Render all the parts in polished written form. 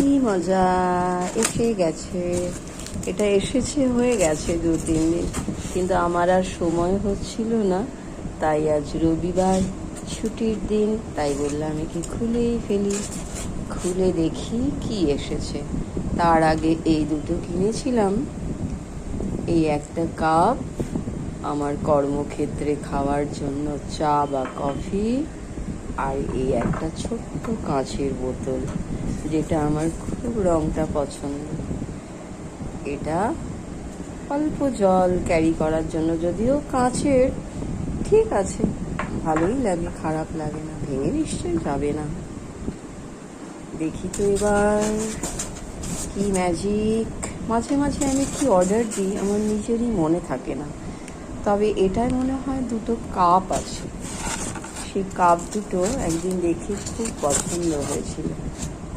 কি মজা, এসে গেছে। এটা এসেছে হয়ে গেছে 2-3 দিন, কিন্তু আমার আর সময় হচ্ছিল না। তাই আজ রবিবার, ছুটির দিন, তাই বললাম একে খুলেই ফেলি। খুলে দেখি কি এসেছে। তার আগে এই দুটো কিনেছিলাম। এই একটা কাপ আমার কর্মক্ষেত্রে খাওয়ার জন্য, চা বা কফি। আর এই একটা ছোট্ট কাঁচের বোতল, যেটা আমার খুব রঙটা পছন্দ। এটা অল্প জল ক্যারি করার জন্য, যদিও কাঁচের, ঠিক আছে, ভালোই লাগে, খারাপ লাগে না। ভেঙে নিশ্চয়ই যাবে না। দেখি তো এবার কি ম্যাজিক। মাঝে মাঝে আমি কি অর্ডার দিই আমার নিজেরই মনে থাকে না। তবে এটাই মনে হয় দুটো কাপ আছে। সেই কাপ দুটো একদিন দেখে খুব পছন্দ হয়েছিল,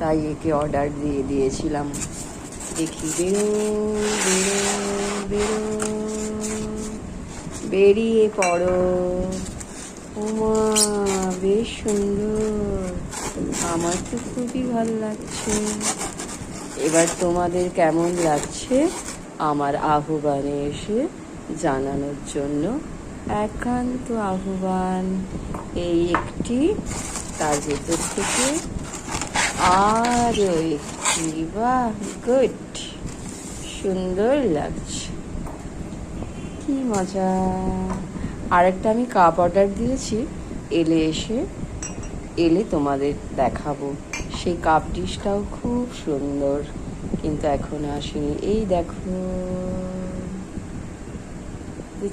তাই একে অর্ডার দিয়ে দিয়েছিলাম। দেখি, বেরো বেরো বেরো, বেরিয়ে পড়ো। ওমা, বেশ সুন্দর, আমার তো খুবই ভালো লাগছে। এবার তোমাদের কেমন লাগছে আমার আহ্বানে এসে জানানোর জন্য একান্ত আহ্বান। এই একটি, তার ভেতর থেকে আরও একটি। বাহ, গুড, সুন্দর লাগছে, কি মজা। আরেকটা আমি কাপ অর্ডার দিয়েছি, এলে তোমাদের দেখাবো। সেই কাপ ডিশটাও খুব সুন্দর, কিন্তু এখন আসেনি। এই দেখো,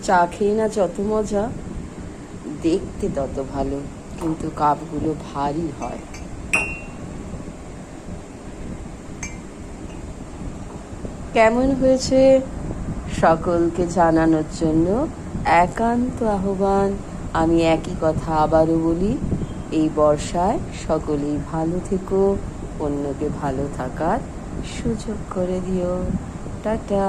চা খেয়ে না যত মজা, দেখতে তত ভালো, কিন্তু কাপগুলো ভারী হয়। কেমন হয়েছে সকলকে জানানোর জন্য একান্ত আহ্বান। আমি একই কথা আবারও বলি, এই বর্ষায় সকলেই ভালো থেকো, অন্যকে ভালো থাকার সুযোগ করে দিও। টাটা।